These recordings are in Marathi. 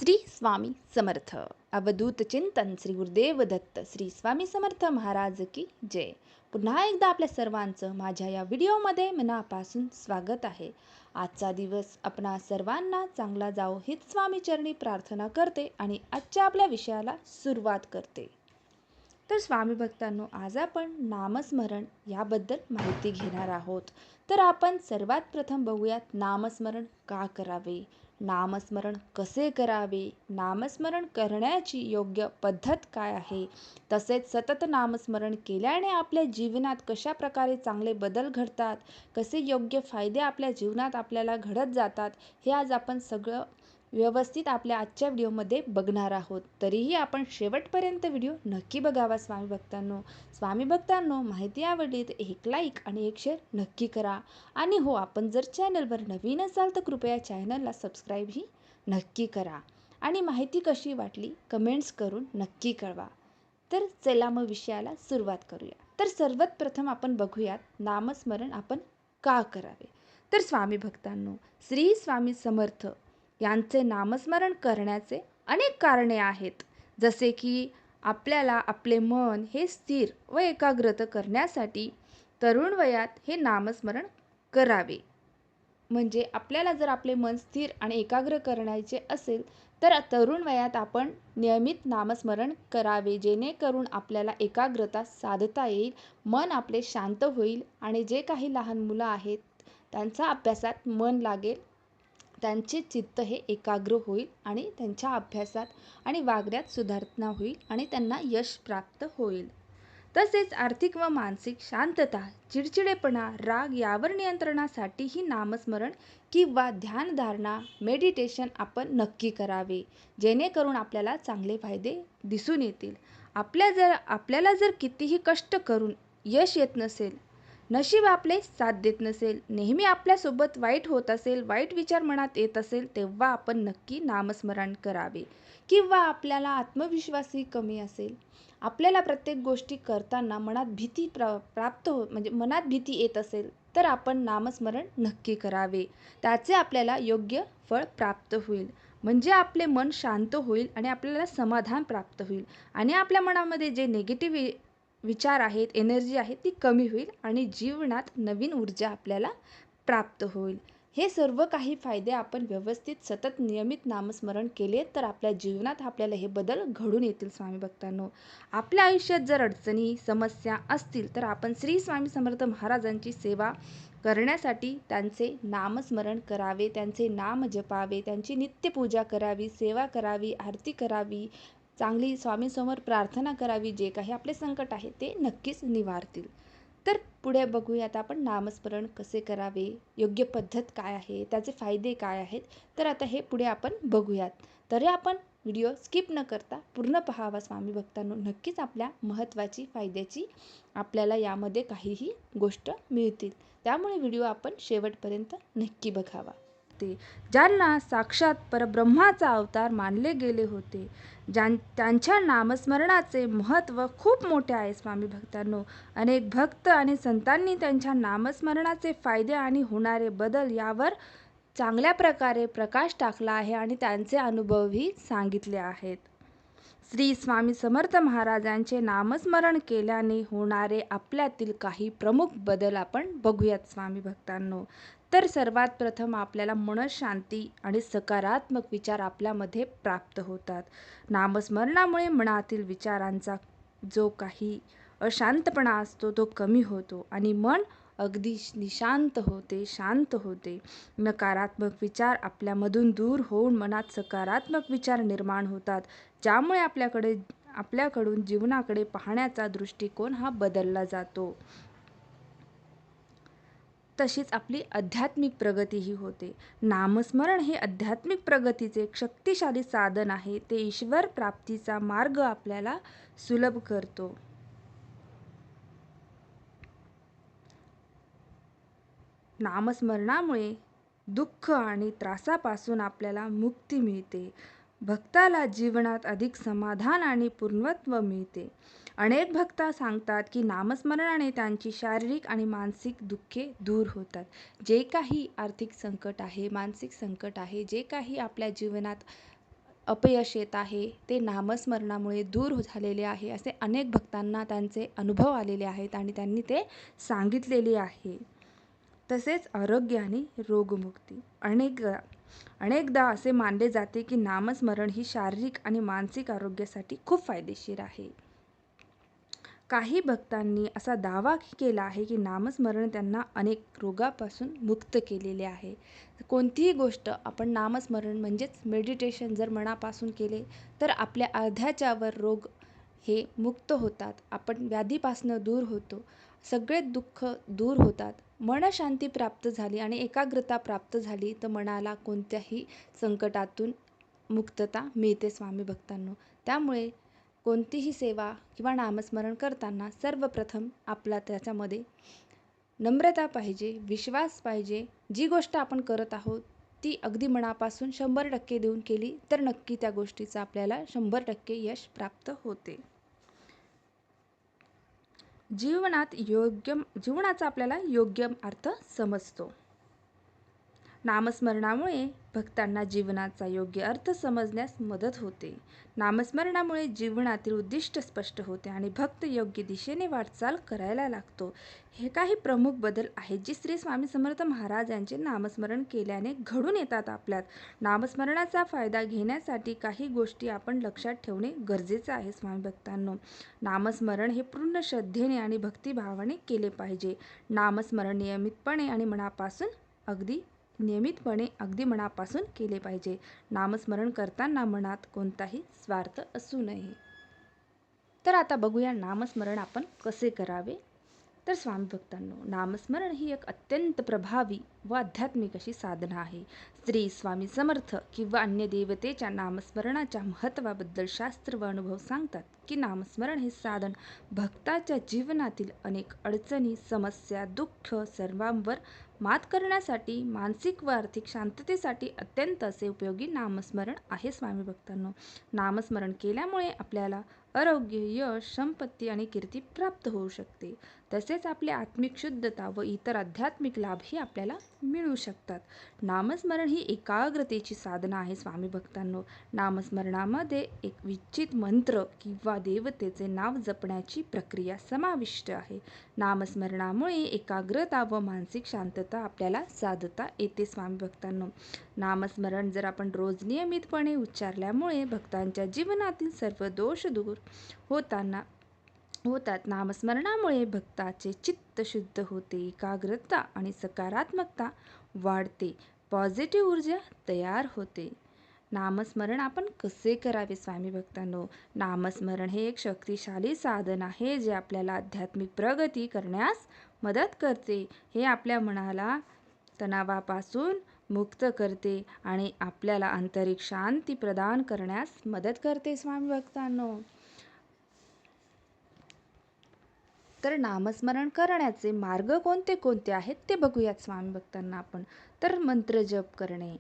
श्री स्वामी समर्थ अवधूत चिंतन श्री गुरुदेव दत्त श्री स्वामी समर्थ महाराज की जय। पुन्हा एकदा आपल्या सर्वांचं माझ्या या व्हिडिओमध्ये मनापासून स्वागत आहे। आजचा दिवस आपणा सर्वांना चांगला जावो हीच स्वामी चरणी प्रार्थना करते आणि आजच्या आपल्या विषयाला सुरुवात करते। तर स्वामी भक्तांनो, आज आपण नामस्मरण याबद्दल माहिती घेणार आहोत। तर आपण सर्वात प्रथम बघूयात नामस्मरण का करावे, नामस्मरण कसे करावे, नामस्मरण करण्याची योग्य पद्धत काय आहे, तसेच सतत नामस्मरण केल्याने आपल्या जीवनात कशा प्रकारे चांगले बदल घडतात, कसे योग्य फायदे आपल्या जीवनात आपल्याला घडत जातात, हे आज आपण सगळं व्यवस्थित आपल्या आजच्या व्हिडिओमध्ये बघणार आहोत। तरीही आपण शेवटपर्यंत व्हिडिओ नक्की बघावा स्वामी भक्तांनो। स्वामी भक्तांनो, माहिती आवडली तर एक लाईक आणि एक शेअर नक्की करा। आणि हो, आपण जर चॅनलवर नवीन असाल तर कृपया चॅनलला सबस्क्राईबही नक्की करा आणि माहिती कशी वाटली कमेंट्स करून नक्की कळवा। तर चला मग विषयाला सुरुवात करूया। तर सर्वात प्रथम आपण बघूयात नामस्मरण आपण का करावे। तर स्वामी भक्तांनो, श्री स्वामी समर्थ यांचे नामस्मरण करण्याचे अनेक कारणे आहेत। जसे की आपल्याला आपले मन हे स्थिर व एकाग्रत करण्यासाठी तरुण वयात हे नामस्मरण करावे। म्हणजे आपल्याला जर आपले मन स्थिर आणि एकाग्र करायचे असेल तर तरुण वयात आपण नियमित नामस्मरण करावे, जेणेकरून आपल्याला एकाग्रता साधता येईल, मन आपले शांत होईल आणि जे काही लहान मुलं आहेत त्यांचा अभ्यासात मन लागेल, त्यांचे चित्त हे एकाग्र होईल आणि त्यांच्या अभ्यासात आणि वागण्यात सुधारणा होईल आणि त्यांना यश प्राप्त होईल। तसेच आर्थिक व मानसिक शांतता, चिडचिडेपणा, राग यावर नियंत्रणासाठी ही नामस्मरण किंवा ध्यानधारणा मेडिटेशन आपण नक्की करावे, जेणेकरून आपल्याला चांगले फायदे दिसून येतील। आपल्याला जर कितीही कष्ट करून यश येत नसेल, नशीब आपले साथ देत नसेल, नेहमी आपल्यासोबत वाईट होत असेल, वाईट विचार मनात येत असेल, तेव्हा आपण नक्की नामस्मरण करावे। किंवा आपल्याला आत्मविश्वासही कमी असेल, आपल्याला प्रत्येक गोष्टी करताना मनात भीती म्हणजे मनात भीती येत असेल, तर आपण नामस्मरण नक्की करावे। त्याचे आपल्याला योग्य फळ प्राप्त होईल, म्हणजे आपले मन शांत होईल आणि आपल्याला समाधान प्राप्त होईल आणि आपल्या मनामध्ये जे निगेटिव्ह विचार आहेत, एनर्जी आहे, ती कमी होईल आणि जीवनात नवीन ऊर्जा आपल्याला प्राप्त होईल। हे सर्व काही फायदे आपण व्यवस्थित सतत नियमित नामस्मरण केले तर आपल्या जीवनात आपल्याला हे बदल घडून येतील। स्वामी भक्तांनो, आपल्या आयुष्यात जर अडचणी समस्या असतील तर आपण श्री स्वामी समर्थ महाराजांची सेवा करण्यासाठी त्यांचे नामस्मरण करावे, त्यांचे नाम जपावे, त्यांची नित्यपूजा करावी, सेवा करावी, आरती करावी, चांगली स्वामीसमोर प्रार्थना करावी, जे काही आपले संकट आहे ते नक्कीच निवारतील। तर पुढे बघूयात आपण नामस्मरण कसे करावे, योग्य पद्धत काय आहे, त्याचे फायदे काय आहेत। तर आता हे पुढे आपण बघूयात। तरी आपण व्हिडिओ स्किप न करता पूर्ण पाहावा स्वामी भक्तांनो। नक्कीच आपल्या महत्त्वाची फायद्याची आपल्याला यामध्ये काहीही गोष्ट मिळतील, त्यामुळे व्हिडिओ आपण शेवटपर्यंत नक्की बघावा। ज्यांना साक्षात परब्रह्माचा अवतार मानले गेले होते, त्यांच्या नामस्मरणाचे महत्त्व खूप मोठे आहे स्वामी भक्तांनो। अनेक भक्त आणि संतांनी त्यांच्या नामस्मरणाचे फायदे आणि होणारे बदल यावर चांगल्या प्रकारे प्रकाश टाकला आहे आणि त्यांचे अनुभवही सांगितले आहेत। श्री स्वामी समर्थ महाराजांचे नामस्मरण केल्याने होणारे आपल्यातील काही प्रमुख बदल आपण बघूयात स्वामी भक्तांनो। तर सर्वात प्रथम आपल्याला मनशांती आणि सकारात्मक विचार आपल्यामध्ये प्राप्त होतात। नामस्मरणामुळे मनातील विचारांचा जो काही अशांतपणा असतो तो कमी होतो आणि मन अगदी निशांत होते, शांत होते। नकारात्मक विचार आपल्यामधून दूर होऊन मनात सकारात्मक विचार निर्माण होतात, ज्यामुळे आपल्याकडून जीवनाकडे पाहण्याचा दृष्टिकोन हा बदलला जातो। तशीच आपली आध्यात्मिक प्रगतीही होते। नामस्मरण हे आध्यात्मिक प्रगतीचे एक शक्तिशाली साधन आहे। ते ईश्वर प्राप्तीचा मार्ग आपल्याला सुलभ करतो। नामस्मरणामुळे दुःख आणि त्रासापासून आपल्याला मुक्ती मिळते। भक्ताला जीवनात अधिक समाधान आणि पूर्णत्व मिळते। अनेक भक्त सांगतात की नामस्मरणाने त्यांची शारीरिक आणि मानसिक दुःखे दूर होतात। जे काही आर्थिक संकट आहे, मानसिक संकट आहे, जे काही आपल्या जीवनात अपयश येत आहे ते नामस्मरणामुळे दूर झालेले आहे, असे अनेक भक्तांना त्यांचे अनुभव आलेले आहेत आणि त्यांनी ते सांगितलेले आहे. तसेच आरोग्य आणि रोगमुक्ती. अनेकदा असे मानले जाते की नामस्मरण ही शारीरिक आणि मानसिक आरोग्यासाठी खूप फायदेशीर आहे. काही भक्तांनी असा दावा केला आहे की नामस्मरण त्यांना अनेक रोगापासून मुक्त केलेले आहे. कोणतीही गोष्ट आपण नामस्मरण म्हणजेच मेडिटेशन जर मनापासून केले तर आपल्या अर्ध्याच्या वर रोग हे मुक्त होतात. आपण व्याधीपासून दूर होतो. सगळे दुःख दूर होतात. मनशांती प्राप्त झाली आणि एकाग्रता प्राप्त झाली तर मनाला कोणत्याही संकटातून मुक्तता मिळते स्वामी भक्तांनो. त्यामुळे कोणतीही सेवा किंवा नामस्मरण करताना सर्वप्रथम आपला त्याच्यामध्ये नम्रता पाहिजे, विश्वास पाहिजे. जी गोष्ट आपण करत आहोत ती अगदी मनापासून 100% देऊन केली तर नक्की त्या गोष्टीचं आपल्याला 100% यश प्राप्त होते. जीवनाचा आपल्याला योग्य अर्थ समजतो. नामस्मरणामुळे भक्तांना जीवनाचा योग्य अर्थ समजण्यास मदत होते. नामस्मरणामुळे जीवनातील उद्दिष्ट स्पष्ट होते आणि भक्त योग्य दिशेने वाटचाल करायला लागतो. हे काही प्रमुख बदल आहेत जी श्री स्वामी समर्थ महाराज यांचे नामस्मरण केल्याने घडून येतात आपल्यात. नामस्मरणाचा फायदा घेण्यासाठी काही गोष्टी आपण लक्षात ठेवणे गरजेचे आहे स्वामी भक्तांनो. नामस्मरण हे पूर्ण श्रद्धेने आणि भक्तिभावाने केले पाहिजे. नामस्मरण नियमितपणे अगदी मनापासून केले पाहिजे. नामस्मरण करताना मनात कोणताही स्वार्थ असू नये. तर आता बघूया नामस्मरण आपण कसे करावे. तर स्वामी भक्तांनो, नामस्मरण ही एक अत्यंत प्रभावी व आध्यात्मिक अशी साधना आहे. श्री स्वामी समर्थ किंवा अन्य देवतेच्या नामस्मरणाच्या महत्त्वाबद्दल शास्त्र व अनुभव सांगतात की नामस्मरण हे साधन भक्ताच्या जीवनातील अनेक अडचणी, समस्या, दुःख सर्वांवर मात करण्यासाठी, मानसिक व आर्थिक शांततेसाठी अत्यंत असे उपयोगी नामस्मरण आहे स्वामी भक्तांनो. नामस्मरण केल्यामुळे आपल्याला आरोग्य, यश, संपत्ती आणि कीर्ती प्राप्त होऊ शकते. तसेच आपली आत्मिक शुद्धता व इतर आध्यात्मिक लाभही आपल्याला मिळू शकतात. नामस्मरण ही एकाग्रतेची साधना आहे स्वामी भक्तांनो. नामस्मरणामध्ये एक विचित मंत्र किंवा देवतेचे नाव जपण्याची प्रक्रिया समाविष्ट आहे. नामस्मरणामुळे एकाग्रता व मानसिक शांतता आपल्याला साधता येते स्वामी भक्तांनो. नामस्मरण जर आपण रोज नियमितपणे उच्चारल्यामुळे भक्तांच्या जीवनातील सर्व दोष दूर होतात. नामस्मरणामुळे भक्ताचे चित्त शुद्ध होते, एकाग्रता आणि सकारात्मकता वाढते, पॉझिटिव्ह ऊर्जा तयार होते. नामस्मरण आपण कसे करावे स्वामी भक्तांनो? नामस्मरण हे एक शक्तिशाली साधन आहे जे आपल्याला आध्यात्मिक प्रगती करण्यास मदत करते. हे आपल्या मनाला तणावापासून मुक्त करते आणि आपल्याला आंतरिक शांती प्रदान करण्यास मदत करते स्वामी भक्तांनो. तर नामस्मरण करण्याचे मार्ग कोणते कोणते आहेत ते बघूयात स्वामी भक्तांना आपण. तर मंत्र जप करणे,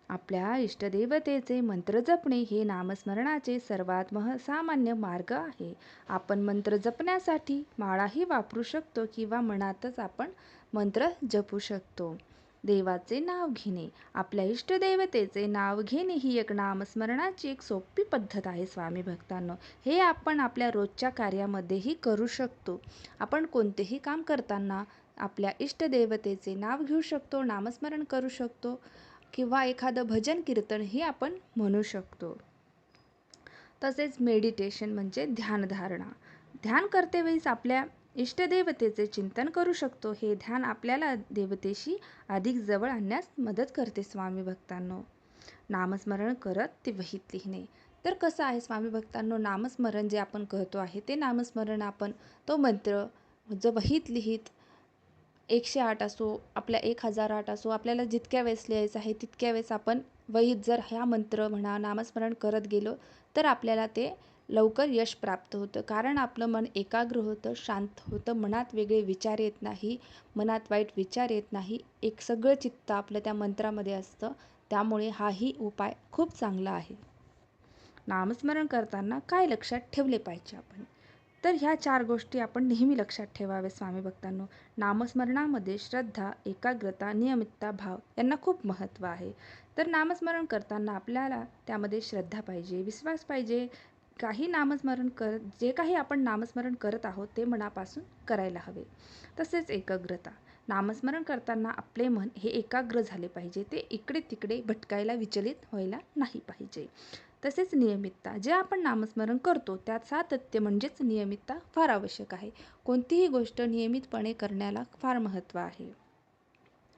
आपल्या इष्टदेवतेचे मंत्र जपणे हे नामस्मरणाचे सर्वात सामान्य मार्ग आहे. आपण मंत्र जपण्यासाठी माळाही वापरू शकतो किंवा मनातच आपण मंत्र जपू शकतो. देवाचे नाव घेणे, आपल्या इष्टदेवतेचे नाव घेणे ही एक नामस्मरणाची एक सोपी पद्धत आहे स्वामी भक्तांनो. हे आपण आपल्या रोजच्या कार्यामध्येही करू शकतो. आपण कोणतेही काम करताना आपल्या इष्टदेवतेचे नाव घेऊ शकतो, नामस्मरण करू शकतो किंवा एखादं भजन कीर्तनही आपण म्हणू शकतो. तसेच मेडिटेशन म्हणजे ध्यानधारणा. ध्यान करतेवेळीच आपल्या इष्टदेवतेचे चिंतन करू शकतो. हे ध्यान आपल्याला देवतेशी अधिक जवळ आणण्यास मदत करते स्वामी भक्तांनो. नामस्मरण करत ते वहीत लिहिणे. तर कसं आहे स्वामी भक्तांनो, नामस्मरण जे आपण करतो आहे ते नामस्मरण आपण तो मंत्र जो वहीत लिहित 108 असो, आपल्या 1008 असो, आपल्याला जितक्या वेळेस लिहायचं आहे तितक्या वेळेस आपण वहीत जर हा मंत्र म्हणा नामस्मरण करत गेलो तर आपल्याला ते लवकर यश प्राप्त होतं. कारण आपलं मन एकाग्र होतं, शांत होतं, मनात वेगळे विचार येत नाही, मनात वाईट विचार येत नाही, एक सगळं चित्त आपलं त्या मंत्रामध्ये असतं. त्यामुळे हाही उपाय खूप चांगला आहे. नामस्मरण करताना काय लक्षात ठेवले पाहिजे आपण? तर ह्या 4 गोष्टी आपण नेहमी लक्षात ठेवाव्या स्वामी भक्तांनो. नामस्मरणामध्ये श्रद्धा, एकाग्रता, नियमितता, भाव यांना खूप महत्त्व आहे. तर नामस्मरण करताना आपल्याला त्यामध्ये श्रद्धा पाहिजे, विश्वास पाहिजे. जे काही आपण नामस्मरण करत आहोत ते मनापासून करायला हवे. तसेच एकाग्रता. नामस्मरण करताना आपले मन हे एकाग्र झाले पाहिजे, ते इकडे तिकडे भटकायला, विचलित व्हायला नाही पाहिजे. तसेच नियमितता. जे आपण नामस्मरण करतो त्यात सातत्य म्हणजेच नियमितता फार आवश्यक आहे. कोणतीही गोष्ट नियमितपणे करण्याला फार महत्त्व आहे.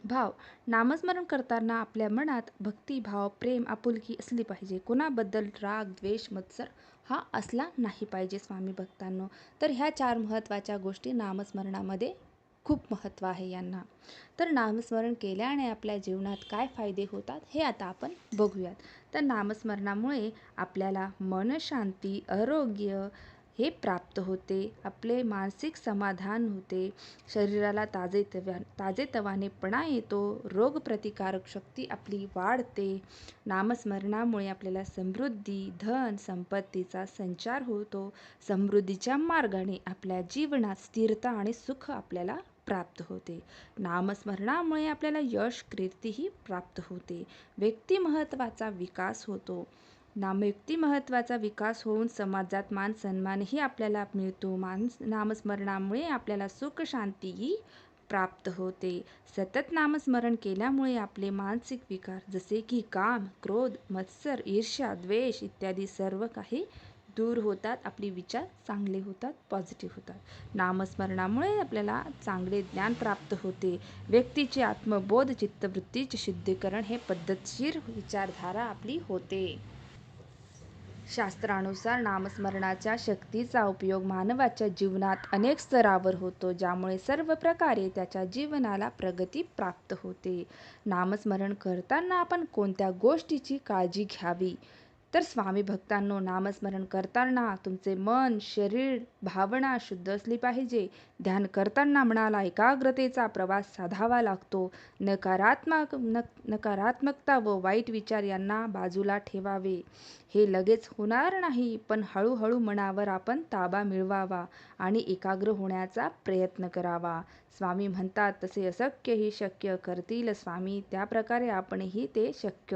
भाव. नामस्मरण करताना आपल्या मनात भक्ती, भाव, प्रेम, आपुलकी असली पाहिजे. कोणाबद्दल राग, द्वेष, मत्सर हा असला नाही पाहिजे स्वामी भक्तांनो. तर ह्या 4 महत्त्वाच्या गोष्टी नामस्मरणामध्ये खूप महत्त्व आहे यांना. तर नामस्मरण केल्याने आपल्या जीवनात काय फायदे होतात हे आता आपण बघूयात. तर नामस्मरणामुळे आपल्याला मनशांती, आरोग्य हे प्राप्त होते. आपले मानसिक समाधान होते. शरीराला ताजेतवानेपणा येतो. रोगप्रतिकारक शक्ती आपली वाढते. नामस्मरणामुळे आपल्याला समृद्धी, धन, संपत्तीचा संचार होतो. समृद्धीच्या मार्गाने आपल्या जीवनात स्थिरता आणि सुख आपल्याला प्राप्त होते. नामस्मरणामुळे आपल्याला यश, कीर्तीही प्राप्त होते. व्यक्तिमत्त्वाचा विकास होतो. व्यक्तिमत्त्वाचा विकास होऊन समाजात मान सन्मानही आपल्याला मिळतो. नामस्मरणामुळे आपल्याला सुख, शांतीही प्राप्त होते. सतत नामस्मरण केल्यामुळे आपले मानसिक विकार जसे की काम, क्रोध, मत्सर, ईर्ष्या, द्वेष इत्यादी सर्व काही दूर होतात. आपले विचार चांगले होतात, पॉझिटिव्ह होतात. नामस्मरणामुळे आपल्याला चांगले ज्ञान प्राप्त होते. व्यक्तीचे आत्मबोध, चित्तवृत्तीचे शुद्धीकरण हे पद्धतशीर विचारधारा आपली होते. शास्त्रानुसार नामस्मरणाच्या शक्तीचा उपयोग मानवाच्या जीवनात अनेक स्तरावर होतो, ज्यामुळे सर्व प्रकारे त्याच्या जीवनाला प्रगती प्राप्त होते. नामस्मरण करताना आपण कोणत्या गोष्टीची काळजी घ्यावी? तर स्वामी भक्तांनो, नामस्मरण करताना तुमचे मन, शरीर, भावना शुद्ध असली पाहिजे. ध्यान करताना मनाला एकाग्रतेचा प्रवास साधावा लागतो. नकारात्मकता व वाईट विचार यांना बाजूला ठेवावे. हे लगेच होणार नाही, पण हळूहळू मनावर आपण ताबा मिळवावा आणि एकाग्र होण्याचा प्रयत्न करावा. स्वामी म्हणतात तसे अशक्यही शक्य करतील स्वामी, त्याप्रकारे आपणही ते शक्य